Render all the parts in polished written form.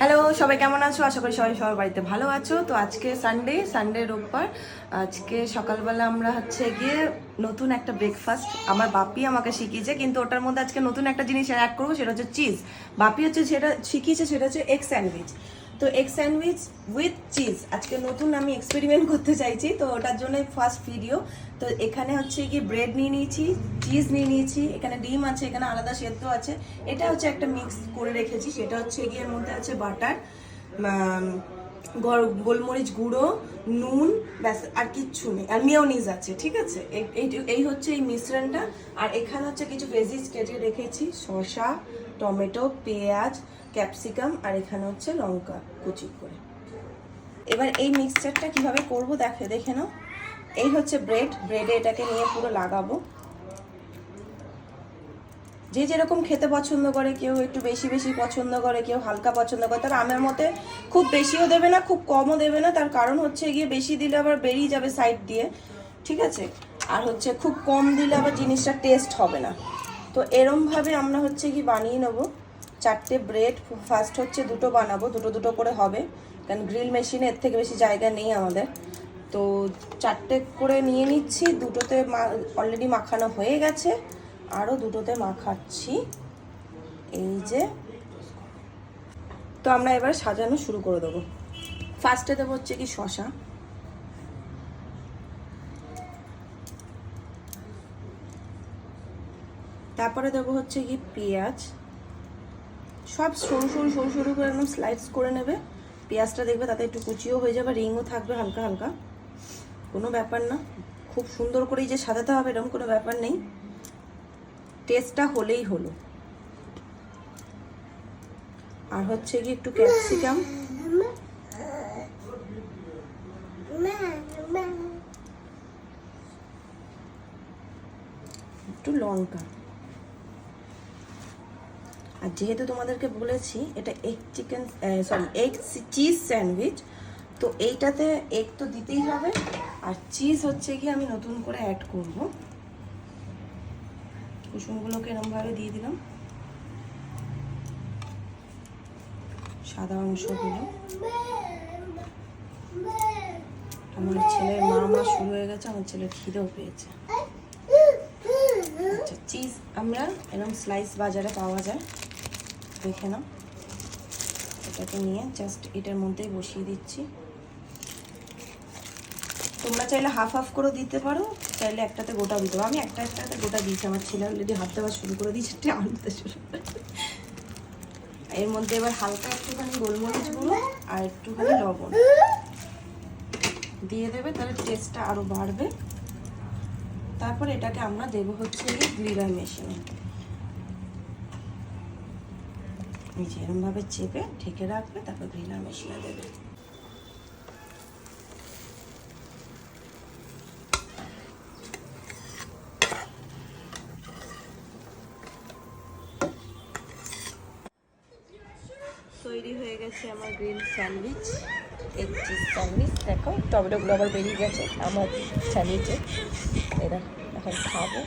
Hello, সবাই কেমন আছো? আশা করি সবাই সবার বাড়িতে ভালো আছো। তো আজকে সানডে রোববার। আজকে সকালবেলা আমরা গিয়ে নতুন একটা ব্রেকফাস্ট আমার বাপি আমাকে শিখিয়েছে, কিন্তু ওটার মধ্যে আজকে নতুন একটা জিনিস অ্যাড করবো, সেটা হচ্ছে চিজ। বাপি সেটা শিখিয়েছে, সেটা হচ্ছে এগ স্যান্ডউইচ। তো এগ স্যান্ডউইচ উইথ চিজ আজকে নতুন আমি এক্সপেরিমেন্ট করতে চাইছি, তো ওটার জন্য ফার্স্ট ভিডিও। তো এখানে কি ব্রেড নিয়ে নিয়েছি, চিজ নিয়ে নিয়েছি, এখানে ডিম আছে, এখানে আলাদা সেদ্ধ আছে। এটা একটা মিক্স করে রেখেছি। সেটা এর মধ্যে আছে বাটার, গোলমরিচ গুঁড়ো, নুন, ব্যাস আর কিচ্ছু নেই, আর মেয়োনিজ আছে। ঠিক আছে, এই এই মিশ্রণটা। আর এখানে কিছু ভেজিস কেটে রেখেছি, শসা, টমেটো, পেঁয়াজ, ক্যাপসিকাম, আর এখানে লঙ্কা কুচি করে। এবার এই মিক্সচারটা কিভাবে করব দেখে নাও। এই ব্রেডে এটাকে নিয়ে পুরো লাগাবো। যে যেরকম খেতে পছন্দ করে, কেউ একটু বেশি বেশি পছন্দ করে, কেউ হালকা পছন্দ করে। তবে আমার মতে খুব বেশিও দেবে না, খুব কমও দেবে না। তার কারণ গিয়ে বেশি দিলে আবার বেরিয়ে যাবে সাইড দিয়ে, ঠিক আছে। আর খুব কম দিলে আবার জিনিসটা টেস্ট হবে না। তো এরমভাবে আমরা কি বানিয়ে নেবো। 4টে ব্রেড ফার্স্ট দুটো বানাবো, দুটো করে হবে, কারণ গ্রিল মেশিনে এর থেকে বেশি জায়গা নেই আমাদের। তো 4টে করে নিয়ে নিচ্ছি। দুটোতে অলরেডি মাখানো হয়ে গেছে, আরও দুটোতে মাখাচ্ছি। এই যে, তো আমরা এবার সাজানো শুরু করে দেবো। ফার্স্টে দেবো কি শসা, তারপরে দেবো কি পেঁয়াজ। সব সরু সরু সরু সরু করে একদম স্লাইস করে নেবে। পেঁয়াজটা দেখবে তাতে একটু কুচিও হয়ে যাবে, রিংও থাকবে হালকা হালকা, কোনো ব্যাপার না। খুব সুন্দর করেই যে সাজাতে হবে এরকম কোনো ব্যাপার নেই, টেস্টটা হলেই হলো। আর কি একটু ক্যাপসিকাম, একটু লঙ্কা। আর যেহেতু তোমাদেরকে বলেছি এটা এগ চিজ স্যান্ডউইচ, তো এইটাতে এগ তো দিতেই হবে। আর চিজ কি আমি নতুন করে অ্যাড করব। কুসুমগুলোকে এরকমভাবে দিয়ে দিলাম, সাদা অংশগুলো। আমার ছেলের মা শুরু হয়ে গেছে, আমার ছেলের খিদেও পেয়েছে। আচ্ছা, চিজ আমরা এরকম স্লাইস বাজারে পাওয়া যায়, দেখে নাও। এটাকে নিয়ে জাস্ট এটার মধ্যেই বসিয়ে দিচ্ছি। তোমরা চাইলে হাফ হাফ করে দিতে পারো, চাইলে একটাতে গোটা দিতে পারো। আমি একটাতে গোটা দিয়েছি, আমার ছেলে অলরেডি হাত দেওয়া শুরু করে দিয়েছে, আনতে শুরু করে। এর মধ্যে এবার হালকা একটুখানি গোলমরিচ গুঁড়ো আর একটুখানি লবণ দিয়ে দেবে, তাহলে টেস্টটা আরও বাড়বে। তারপর এটাকে আমরা দেবো গ্রিলার মেশিনে। এই যে এরমভাবে চেপে ঢেকে রাখবে, তারপর গ্রিলার মেশিনে দেবে। তৈরি হয়ে গেছে আমার grill sandwich, egg cheese sandwich. দেখো টমেটোগুলো আবার বেরিয়ে গেছে আমার স্যান্ডউইচে। এরা এখন খাবো।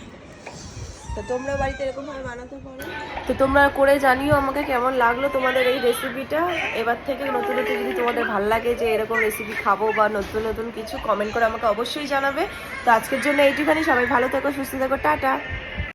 তো তোমরা বাড়িতে এরকমভাবে বানাতে পারো। তো তোমরা করে জানিও আমাকে কেমন লাগলো তোমাদের এই রেসিপিটা। এবার থেকে নতুন নতুন যদি তোমাদের ভালো লাগে যে এরকম রেসিপি খাবো বা নতুন নতুন কিছু, কমেন্ট করে আমাকে অবশ্যই জানাবে। তো আজকের জন্য এইটুখানি। সবাই ভালো থেকো, সুস্থ থেকো, টাটা।